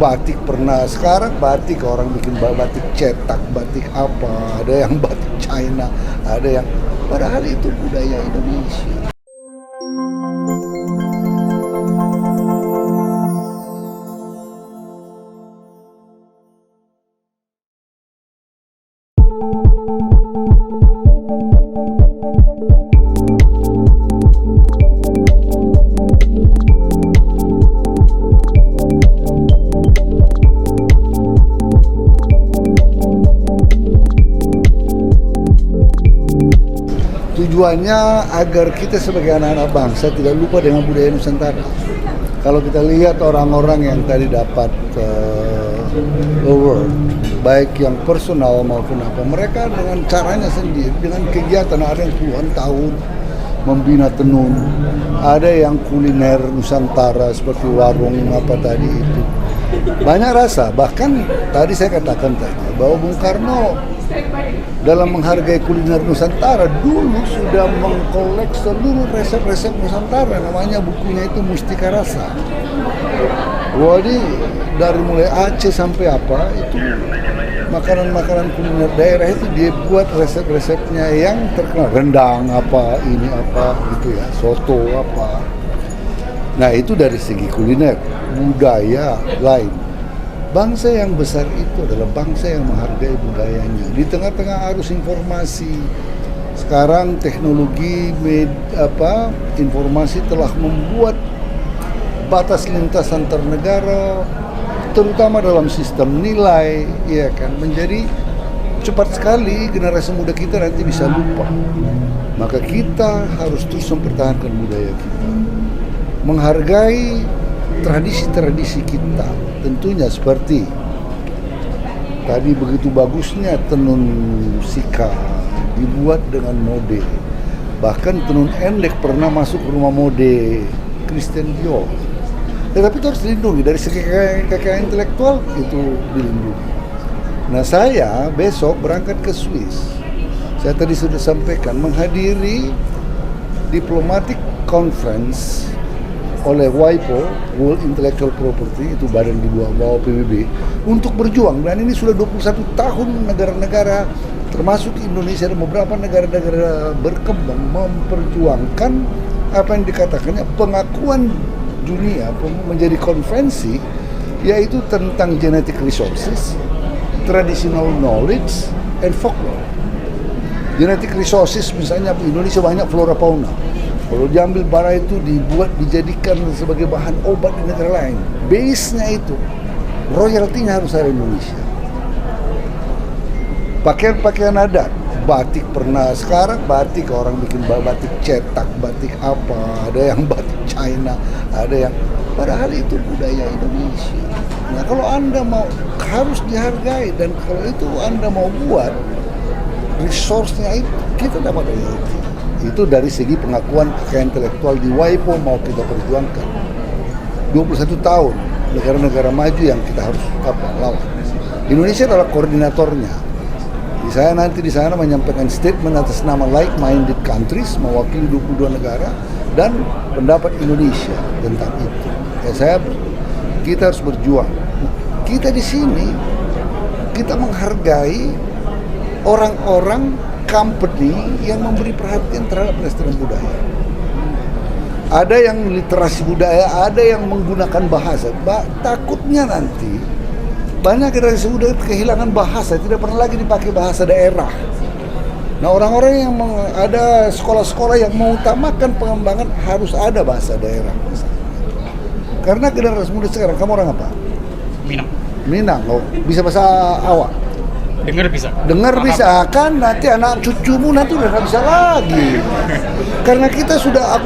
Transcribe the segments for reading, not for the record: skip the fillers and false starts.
batik pernah, sekarang batik orang bikin batik cetak, batik apa, ada yang batik China, ada yang, padahal itu budaya Indonesia. Tujuannya agar kita sebagai anak-anak bangsa tidak lupa dengan budaya Nusantara. Kalau kita lihat orang-orang yang tadi dapat award, baik yang personal maupun apa, mereka dengan caranya sendiri, dengan kegiatan, ada yang puluhan tahun membina tenun, ada yang kuliner Nusantara seperti warung apa tadi itu. Banyak rasa, bahkan tadi saya katakan tadi bahwa Bung Karno dalam menghargai kuliner Nusantara dulu sudah mengkolek seluruh resep-resep Nusantara, namanya bukunya itu Mustika Rasa. Jadi dari mulai Aceh sampai apa itu makanan-makanan kuliner daerah itu dia buat resep-resepnya yang terkenal, rendang apa ini apa gitu ya, soto apa. Nah itu dari segi kuliner, budaya lain. Bangsa yang besar itu adalah bangsa yang menghargai budayanya. Di tengah-tengah arus informasi, sekarang teknologi informasi telah membuat batas lintas antar negara, terutama dalam sistem nilai, ya kan, menjadi cepat sekali generasi muda kita nanti bisa lupa. Maka kita harus terus mempertahankan budaya kita, menghargai tradisi-tradisi kita, tentunya seperti tadi begitu bagusnya tenun Sika dibuat dengan mode, bahkan tenun endek pernah masuk ke rumah mode Christian Dior. Tetapi itu harus dilindungi dari segi kekayaan intelektual, itu dilindungi. Nah saya besok berangkat ke Swiss, saya tadi sudah sampaikan menghadiri diplomatic conference oleh WIPO, World Intellectual Property, itu badan di bawah PBB, untuk berjuang. Dan ini sudah 21 tahun negara-negara, termasuk Indonesia dan beberapa negara-negara berkembang, memperjuangkan apa yang dikatakannya pengakuan dunia menjadi konvensi, yaitu tentang genetic resources, traditional knowledge, and folklore. Genetic resources misalnya Indonesia banyak flora fauna. Kalau diambil bara itu dijadikan sebagai bahan obat di negara lain. Base-nya itu, royaltinya harus ada Indonesia. Pakaian-pakaian adat, batik pernah, sekarang batik orang bikin batik cetak, batik apa, ada yang batik China, ada yang, padahal itu budaya Indonesia. Nah kalau Anda mau, harus dihargai, dan kalau itu Anda mau buat, resource-nya itu, kita dapat royalti. Itu dari segi pengakuan kekayaan intelektual di WIPO mau kita perjuangkan. 21 tahun negara-negara maju yang kita harus lawan. Indonesia adalah koordinatornya. Saya nanti di sana menyampaikan statement atas nama like-minded countries, mewakili 22 negara dan pendapat Indonesia tentang itu. Kita harus berjuang. Kita di sini kita menghargai orang-orang company yang memberi perhatian terhadap pelestarian budaya. Ada yang literasi budaya, ada yang menggunakan bahasa. Takutnya nanti banyak generasi muda kehilangan bahasa, tidak pernah lagi dipakai bahasa daerah. Nah orang-orang yang ada sekolah-sekolah yang mengutamakan pengembangan harus ada bahasa daerah. Karena generasi muda sekarang, kamu orang apa? Minang, oh, bisa bahasa awak? Dengar bisa, kan nanti anak cucumu nanti udah nggak bisa lagi. Karena kita sudah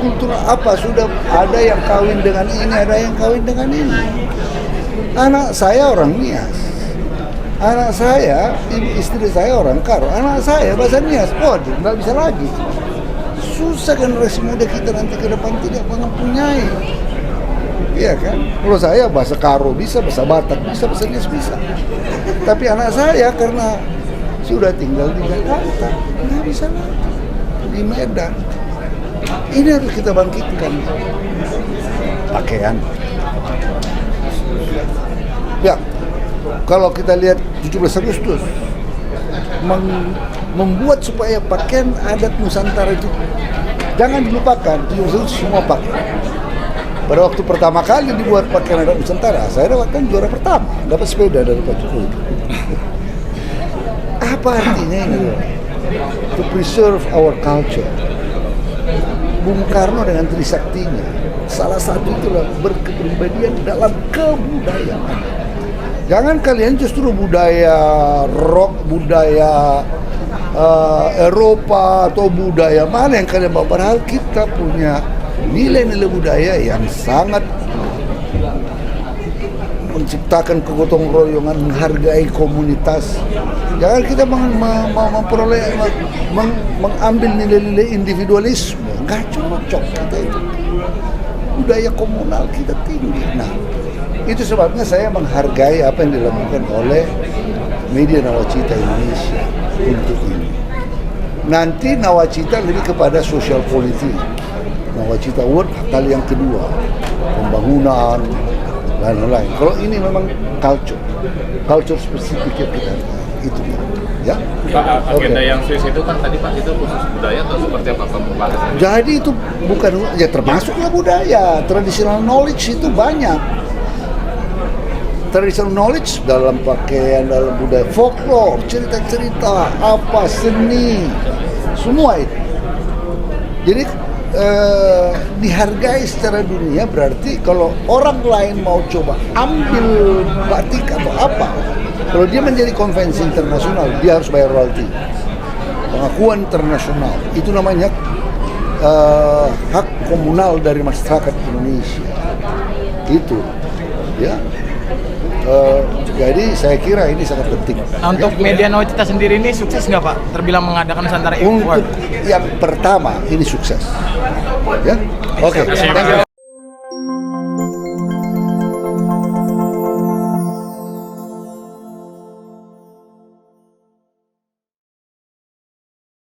sudah ada yang kawin dengan ini, ada yang kawin dengan ini. Anak saya orang Nias, anak saya, istri saya orang Karo, anak saya bahasa Nias, waduh nggak bisa lagi. Susah generasi muda kita nanti ke depan tidak mempunyai. Iya kan? Kalau saya bahasa Karo bisa, bahasa Batak bisa, bahasa Nias bisa. Tapi anak saya karena sudah tinggal di Jakarta, nggak bisa lagi. Di Medan. Ini harus kita bangkitkan. Pakaian. Ya, kalau kita lihat 17 Agustus membuat supaya pakaian adat Nusantara itu jangan dilupakan. 17 Agustus semua pakai. Pada waktu pertama kali dibuat pakaian adat Nusantara, saya dapatkan juara pertama, dapat sepeda dari Pak Jokowi. Apa artinya ini? To preserve our culture. Bung Karno dengan Trisaktinya, salah satu itulah berkepribadian dalam kebudayaan. Jangan kalian justru budaya rock, budaya Eropa atau budaya mana yang kalian bawa. Padahal kita punya nilai-nilai budaya yang sangat menciptakan kegotong royongan, menghargai komunitas. Jangan kita mengambil nilai-nilai individualisme. Nggak cocok kita itu. Budaya komunal kita tinggi. Nah, itu sebabnya saya menghargai apa yang dilakukan oleh media Nawacita Indonesia untuk ini. Nanti Nawacita lebih kepada sosial politik. Nawacita Award kali yang kedua, pembangunan, lain-lain. Kalau ini memang culture spesifik yang kita itu ya. Pak, agenda yang Swiss itu kan tadi Pak itu khusus budaya atau seperti apa pembahasannya? Jadi itu bukan ya termasuklah budaya, traditional knowledge itu banyak. Traditional knowledge dalam pakaian, dalam budaya, folklore, cerita-cerita, apa seni, semua itu. Jadi dihargai secara dunia, berarti kalau orang lain mau coba ambil batik atau apa, kalau dia menjadi konvensi internasional, dia harus bayar royalti, pengakuan internasional. Itu namanya hak komunal dari masyarakat Indonesia. Itu, ya. Jadi saya kira ini sangat penting. Untuk media Nawacita sendiri ini sukses nggak Pak? Terbilang mengadakan Nusantara Award. Untuk yang pertama ini sukses. Ya, oke.